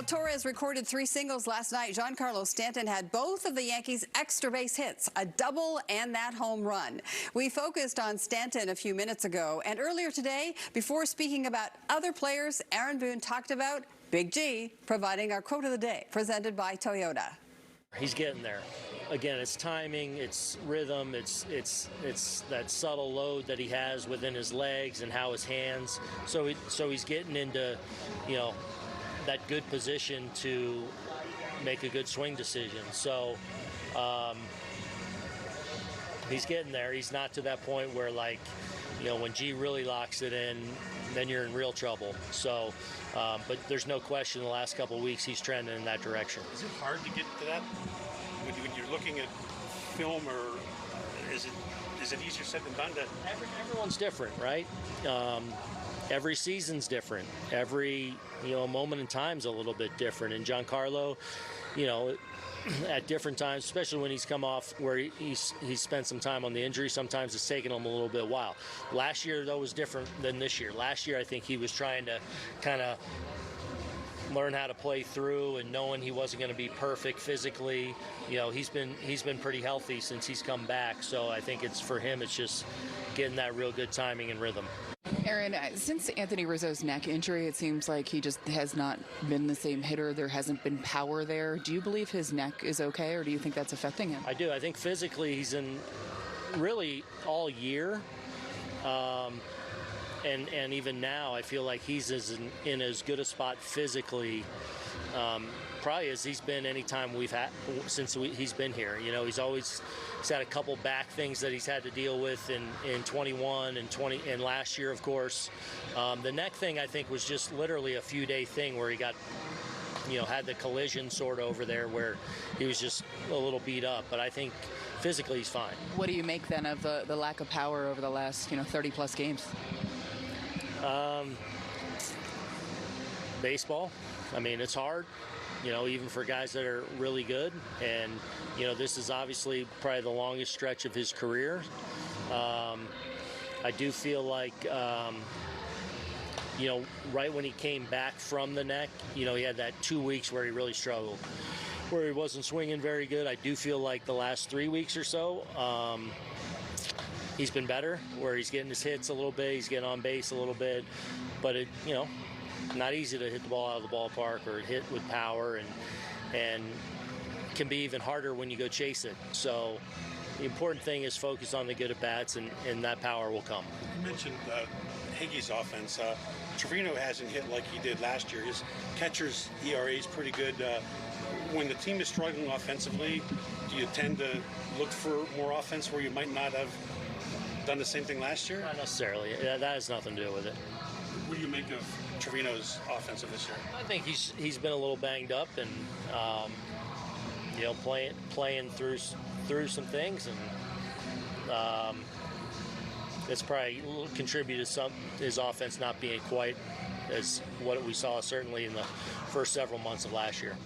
While Torres recorded 3 singles last night, Giancarlo Stanton had both of the Yankees' extra base hits, a double and that home run. We focused on Stanton a few minutes ago, and earlier today, before speaking about other players, Aaron Boone talked about Big G, providing our quote of the day, presented by Toyota. He's getting there. Again, it's timing, it's rhythm, it's that subtle load that he has within his legs and how his hands. So he's getting into, that good position to make a good swing decision. So he's getting there. He's not to that point where, when G really locks it in, then you're in real trouble. So, but there's no question the last couple of weeks he's trending in that direction. Is it hard to get to that when you're looking at film, or is it easier said than done? Everyone's different, right? Every season's different. Every moment in time's a little bit different. And Giancarlo, at different times, especially when he's come off where he's spent some time on the injury, sometimes it's taken him a little bit while. Last year, though, was different than this year. Last year, I think he was trying to kind of learn how to play through, and knowing he wasn't going to be perfect physically. He's been pretty healthy since he's come back. So I think it's just getting that real good timing and rhythm. Aaron, since Anthony Rizzo's neck injury, it seems like he just has not been the same hitter. There hasn't been power there. Do you believe his neck is okay, or do you think that's affecting him? I do. I think physically he's in really all year. And even now, I feel like he's in as good a spot physically, probably as he's been any time we've had since he's been here. He's had a couple back things that he's had to deal with in 21 and last year, of course. The neck thing, I think, was just literally a few-day thing where he got, had the collision sort of over there where he was just a little beat up. But I think physically he's fine. What do you make then of the lack of power over the last 30-plus games? Baseball. I mean, it's hard, even for guys that are really good. And, this is obviously probably the longest stretch of his career. I do feel like, right when he came back from the neck, he had that 2 weeks where he really struggled, where he wasn't swinging very good. I do feel like the last 3 weeks or so, he's been better, where he's getting his hits a little bit, he's getting on base a little bit, but it, not easy to hit the ball out of the ballpark or hit with power, and can be even harder when you go chase it. So the important thing is focus on the good at-bats, and that power will come. You mentioned Higgy's offense. Trevino hasn't hit like he did last year. His catcher's ERA is pretty good. When the team is struggling offensively, do you tend to look for more offense where you might not have done the same thing last year? Not necessarily. That has nothing to do with it. What do you make of Trevino's offensive this year? I think he's been a little banged up, and playing through some things, and it's probably contributed to his offense not being quite as what we saw certainly in the first several months of last year.